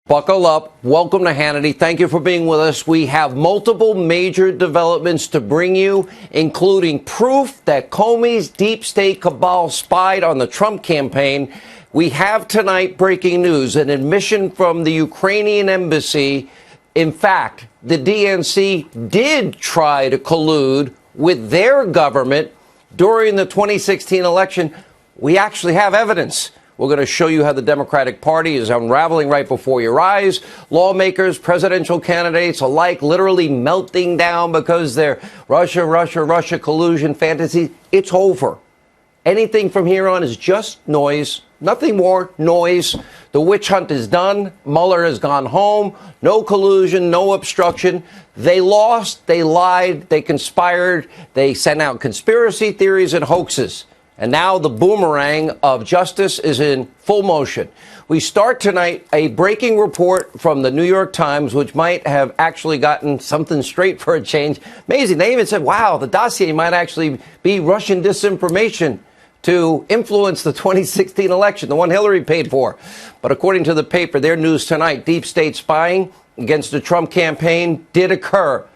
Buckle up. Welcome to Hannity. Thank you for being with us. We have multiple major developments to bring you, including proof that Comey's deep state cabal spied on the Trump campaign. We have tonight breaking news, an admission from the Ukrainian embassy. In fact, the DNC did try to collude with their government during the 2016 election. We actually have evidence. We're going to show you how the Democratic Party is unraveling right before your eyes. Lawmakers, presidential candidates alike literally melting down because their Russia collusion fantasy. It's over. Anything from here on is just noise. Nothing more noise. The witch hunt is done. Mueller has gone home. No collusion, no obstruction. They lost. They lied. They conspired. They sent out conspiracy theories and hoaxes. And now the boomerang of justice is in full motion. We start tonight a breaking report from the New York Times, which might have actually gotten something straight for a change. Amazing. They even said, wow, the dossier might actually be Russian disinformation to influence the 2016 election, the one Hillary paid for. But according to the paper, their news tonight, deep state spying against the Trump campaign did occur.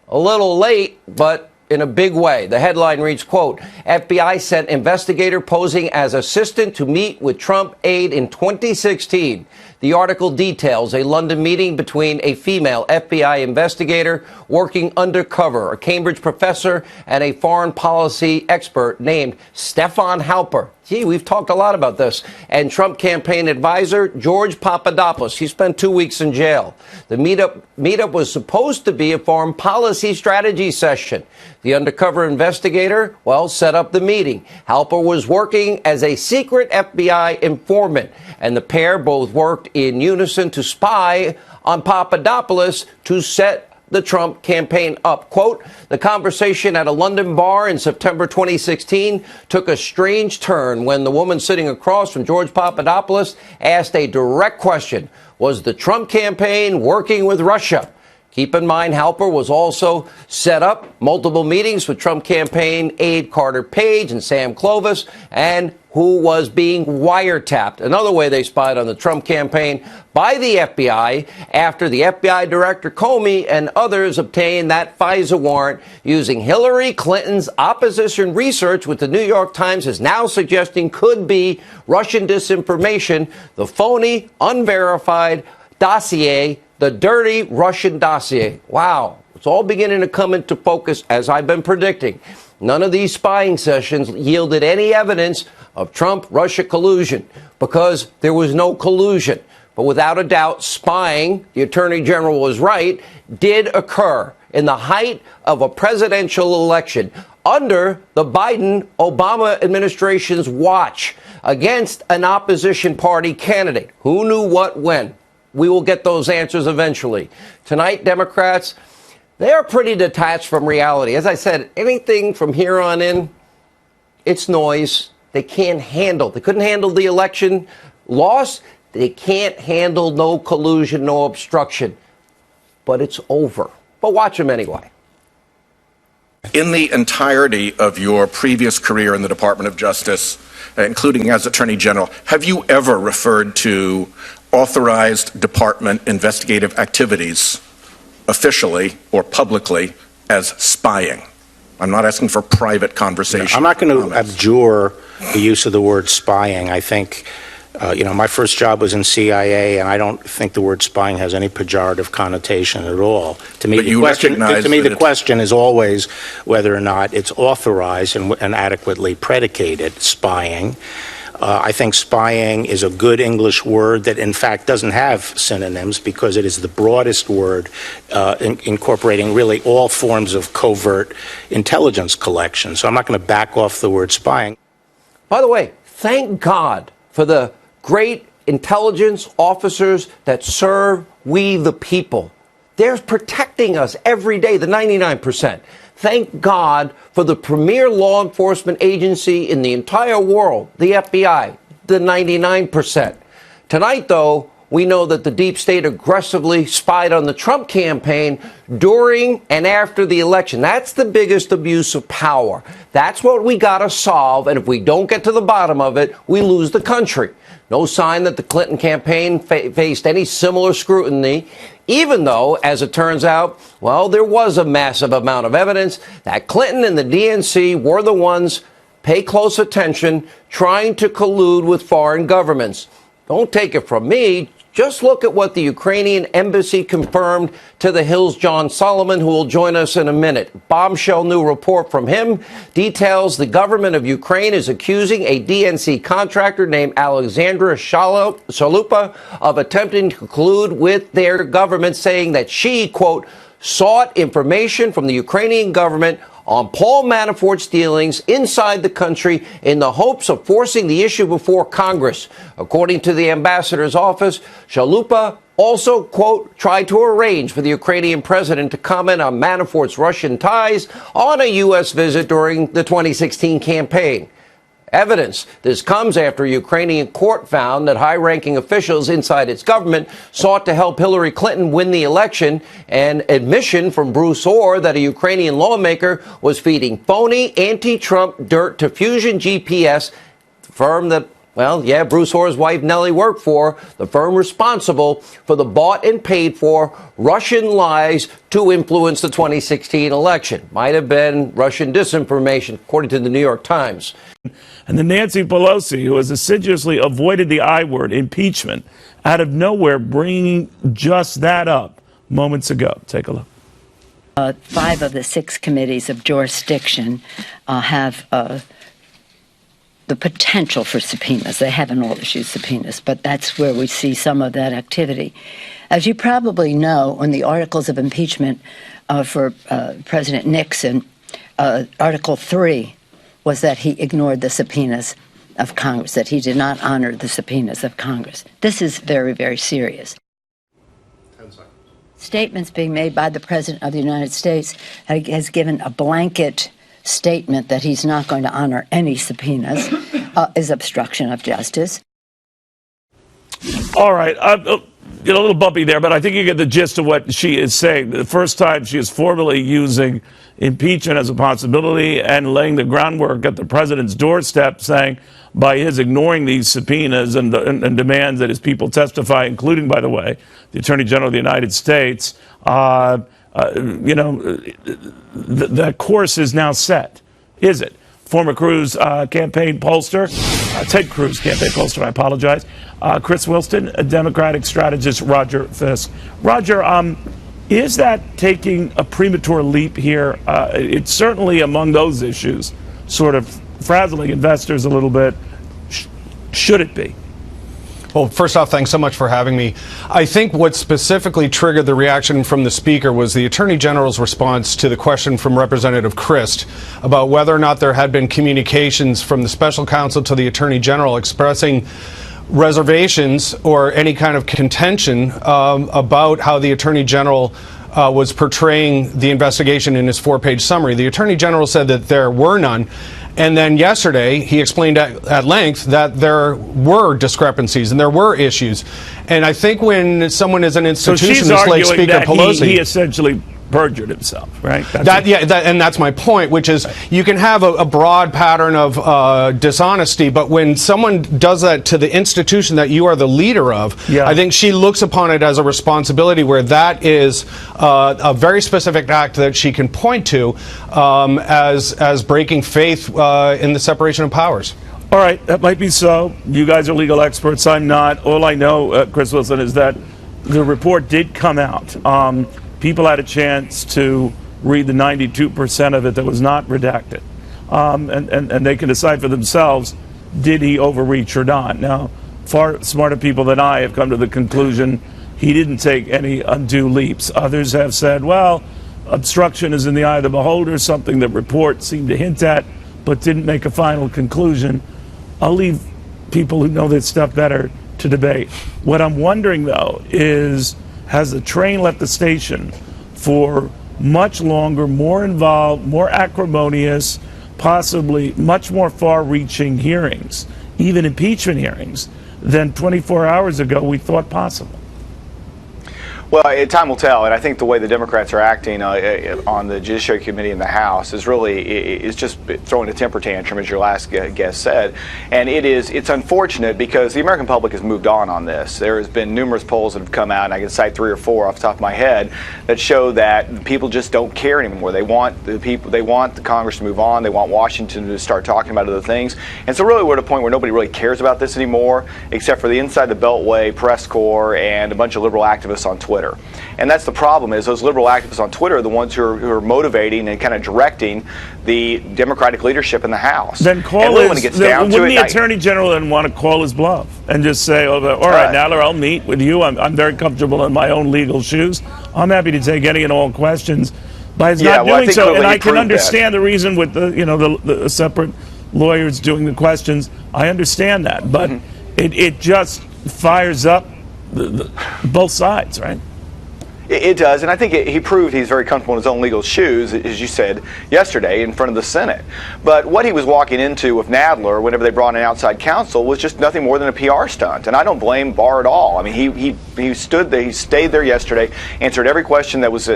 A little late, but in a big way. The headline reads, quote, FBI sent investigator posing as assistant to meet with Trump aide in 2016. The article details a London meeting between a female FBI investigator working undercover, a Cambridge professor, and a foreign policy expert named Stefan Halper. Gee, we've talked a lot about this. And Trump campaign advisor George Papadopoulos. He spent 2 weeks in jail. The meetup was supposed to be a foreign policy strategy session. The undercover investigator, set up the meeting. Halper was working as a secret FBI informant, and the pair both worked in unison to spy on Papadopoulos to set the Trump campaign up. Quote, the conversation at a London bar in September 2016 took a strange turn when the woman sitting across from George Papadopoulos asked a direct question. Was the Trump campaign working with Russia? Keep in mind, Halper was also set up multiple meetings with Trump campaign aide Carter Page and Sam Clovis, and who was being wiretapped. Another way they spied on the Trump campaign by the FBI after the FBI director Comey and others obtained that FISA warrant using Hillary Clinton's opposition research, which the New York Times is now suggesting could be Russian disinformation, the phony, unverified dossier, the dirty Russian dossier. Wow. It's all beginning to come into focus, as I've been predicting. None of these spying sessions yielded any evidence of Trump-Russia collusion because there was no collusion. But without a doubt, spying, the Attorney General was right, did occur in the height of a presidential election under the Biden-Obama administration's watch against an opposition party candidate. Who knew what when? We will get those answers eventually. Tonight, Democrats, they are pretty detached from reality. As I said, anything from here on in, it's noise. They couldn't handle the election loss. They can't handle no collusion, no obstruction. But it's over. But watch them anyway. In the entirety of your previous career in the Department of Justice, including as Attorney General, have you ever referred to authorized department investigative activities officially or publicly as spying? I'm not asking for private conversation. I'm not going to abjure the use of the word spying. I think, my first job was in CIA, and I don't think the word spying has any pejorative connotation at all. To me, the question is always whether or not it's authorized and adequately predicated spying. I think spying is a good English word that, in fact, doesn't have synonyms because it is the broadest word incorporating really all forms of covert intelligence collection. So I'm not going to back off the word spying. By the way, thank God for the great intelligence officers that serve we the people. They're protecting us every day, the 99%. Thank God for the premier law enforcement agency in the entire world, the FBI, the 99%. Tonight, though, we know that the deep state aggressively spied on the Trump campaign during and after the election. That's the biggest abuse of power. That's what we got to solve. And if we don't get to the bottom of it, we lose the country. No sign that the Clinton campaign faced any similar scrutiny, even though, as it turns out, well, there was a massive amount of evidence that Clinton and the DNC were the ones, pay close attention, trying to collude with foreign governments. Don't take it from me. Just look at what the Ukrainian embassy confirmed to the Hill's John Solomon, who will join us in a minute. Bombshell new report from him details the government of Ukraine is accusing a DNC contractor named Alexandra Shalupa of attempting to collude with their government, saying that she, quote, sought information from the Ukrainian government on Paul Manafort's dealings inside the country in the hopes of forcing the issue before Congress. According to the ambassador's office, Shalupa also, quote, tried to arrange for the Ukrainian president to comment on Manafort's Russian ties on a U.S. visit during the 2016 campaign. Evidence. This comes after a Ukrainian court found that high-ranking officials inside its government sought to help Hillary Clinton win the election, and admission from Bruce Orr that a Ukrainian lawmaker was feeding phony anti-Trump dirt to Fusion GPS, the firm that, well, yeah, Bruce Orr's wife Nellie worked for, the firm responsible for the bought and paid for Russian lies to influence the 2016 election. Might have been Russian disinformation, according to the New York Times. And then Nancy Pelosi, who has assiduously avoided the I word, impeachment, out of nowhere, bringing just that up moments ago. Take a look. 5 of the 6 committees of jurisdiction have the potential for subpoenas. They haven't all issued subpoenas, but that's where we see some of that activity. As you probably know, on the articles of impeachment for President Nixon, Article 3 was that he ignored the subpoenas of Congress, that he did not honor the subpoenas of Congress. This is very, very serious. 10 seconds. Statements being made by the President of the United States has given a blanket statement that he's not going to honor any subpoenas is obstruction of justice. All right. A little bumpy there, but I think you get the gist of what she is saying. The first time she is formally using impeachment as a possibility and laying the groundwork at the president's doorstep, saying by his ignoring these subpoenas and demands that his people testify, including, by the way, the Attorney General of the United States, the course is now set, is it? Former Cruz campaign pollster, Ted Cruz campaign pollster, I apologize, Chris Wilson, a Democratic strategist, Roger Fisk. Roger, is that taking a premature leap here? It's certainly among those issues, sort of frazzling investors a little bit. Should it be? Well, first off, thanks so much for having me. I think what specifically triggered the reaction from the Speaker was the Attorney General's response to the question from Representative Christ about whether or not there had been communications from the Special Counsel to the Attorney General expressing reservations or any kind of contention about how the Attorney General was portraying the investigation in his 4-page summary. The Attorney General said that there were none. And then yesterday, he explained at length that there were discrepancies and there were issues. And I think when someone is an institutionalist like Speaker Pelosi, he essentially perjured himself, right? And that's my point, which is you can have a broad pattern of dishonesty, but when someone does that to the institution that you are the leader of, I think she looks upon it as a responsibility where that is a very specific act that she can point to as breaking faith in the separation of powers. All right, that might be so. You guys are legal experts. I'm not. All I know, Chris Wilson, is that the report did come out. People had a chance to read the 92% of it that was not redacted. And they can decide for themselves, did he overreach or not? Now, far smarter people than I have come to the conclusion he didn't take any undue leaps. Others have said, well, obstruction is in the eye of the beholder, something that report seemed to hint at, but didn't make a final conclusion. I'll leave people who know this stuff better to debate. What I'm wondering, though, is has the train left the station for much longer, more involved, more acrimonious, possibly much more far-reaching hearings, even impeachment hearings, than 24 hours ago we thought possible? Well, time will tell, and I think the way the Democrats are acting on the Judiciary Committee in the House is just throwing a temper tantrum, as your last guest said, and it's unfortunate because the American public has moved on this. There has been numerous polls that have come out, and I can cite 3 or 4 off the top of my head that show that people just don't care anymore. They want the Congress to move on. They want Washington to start talking about other things, and so really we're at a point where nobody really cares about this anymore, except for the inside the Beltway press corps and a bunch of liberal activists on Twitter. And that's the problem, is those liberal activists on Twitter are the ones who are motivating and kind of directing the Democratic leadership in the House. Then wouldn't the Attorney General then want to call his bluff and just say, all right, Nadler, I'll meet with you. I'm very comfortable in my own legal shoes. I'm happy to take any and all questions. But he's not doing so, and I can understand the reason with the separate lawyers doing the questions. I understand that, but it just fires up both sides, right? It does, and I think he proved he's very comfortable in his own legal shoes, as you said yesterday, in front of the Senate. But what he was walking into with Nadler, whenever they brought in outside counsel, was just nothing more than a PR stunt. And I don't blame Barr at all. I mean, he stood there, he stayed there yesterday, answered every question that was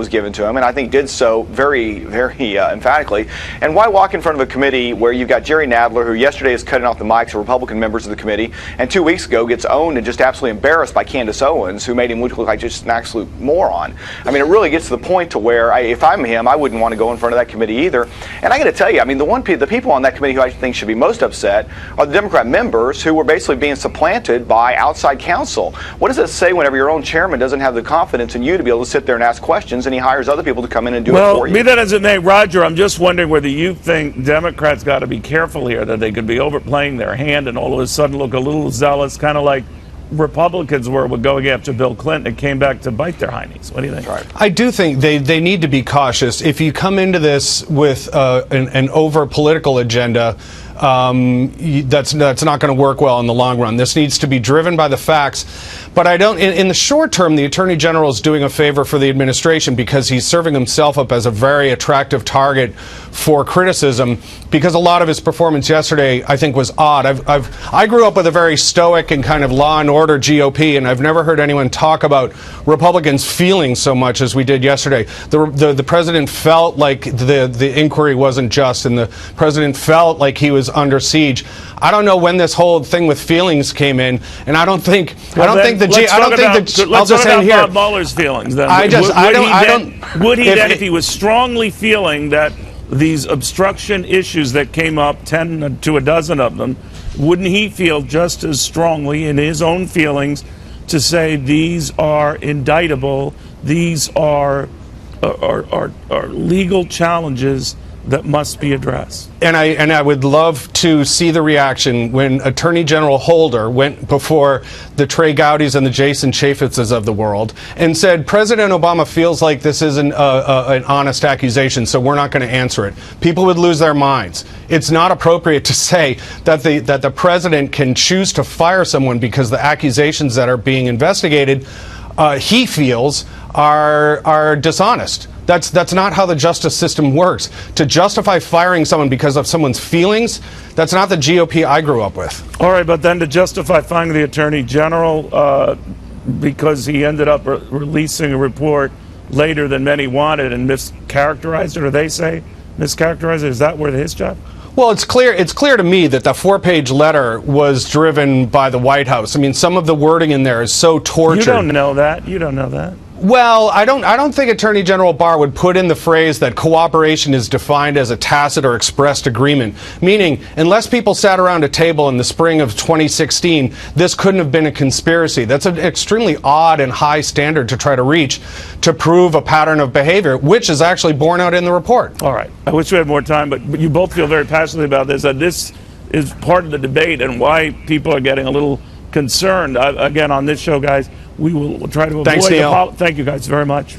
given to him, and I think did so very, very emphatically. And why walk in front of a committee where you've got Jerry Nadler, who yesterday is cutting off the mics of Republican members of the committee, and 2 weeks ago gets owned and just absolutely embarrassed by Candace Owens, who made him look like just an absolute moron. I mean, it really gets to the point to where if I'm him, I wouldn't want to go in front of that committee either. And I got to tell you, I mean, the people on that committee who I think should be most upset are the Democrat members who were basically being supplanted by outside counsel. What does it say whenever your own chairman doesn't have the confidence in you to be able to sit there and ask questions, and he hires other people to come in and do it for you? Well, be that as it may, Roger, I'm just wondering whether you think Democrats got to be careful here, that they could be overplaying their hand and all of a sudden look a little zealous, kind of like Republicans were going after Bill Clinton. It came back to bite their hinds. What do you think? Right. I do think they need to be cautious. If you come into this with an over political agenda, that's not going to work well in the long run. This needs to be driven by the facts. But I don't. In the short term, the Attorney General is doing a favor for the administration because he's serving himself up as a very attractive target for criticism. Because a lot of his performance yesterday, I think, was odd. I grew up with a very stoic and kind of law and order GOP, and I've never heard anyone talk about Republicans feeling so much as we did yesterday. The president felt like the inquiry wasn't just, and the president felt like he was under siege. I don't know when this whole thing with feelings came in, and I don't think let's talk about Bob Mueller's feelings. Then would he then, if he was strongly feeling that these obstruction issues that came up, 10 to a dozen of them, wouldn't he feel just as strongly in his own feelings to say these are indictable, these are legal challenges that must be addressed? And I would love to see the reaction when Attorney General Holder went before the Trey Gowdys and the Jason Chafitzes of the world and said, President Obama feels like this isn't an honest accusation, so we're not going to answer it. People would lose their minds. It's not appropriate to say that the president can choose to fire someone because the accusations that are being investigated, he feels, are dishonest. That's not how the justice system works. To justify firing someone because of someone's feelings, that's not the GOP I grew up with. All right, but then to justify firing the Attorney General because he ended up releasing a report later than many wanted and mischaracterized it, or they say mischaracterized it, is that where his job? Well, it's clear to me that the 4-page letter was driven by the White House. I mean, some of the wording in there is so tortured. You don't know that. You don't know that. Well, I don't think Attorney General Barr would put in the phrase that cooperation is defined as a tacit or expressed agreement, meaning unless people sat around a table in the spring of 2016, this couldn't have been a conspiracy. That's an extremely odd and high standard to try to reach to prove a pattern of behavior, which is actually borne out in the report. All right. I wish we had more time, but you both feel very passionately about this. This is part of the debate and why people are getting a little concerned. Again, on this show, guys, we'll try to avoid. Thanks, Neil. Thank you guys very much.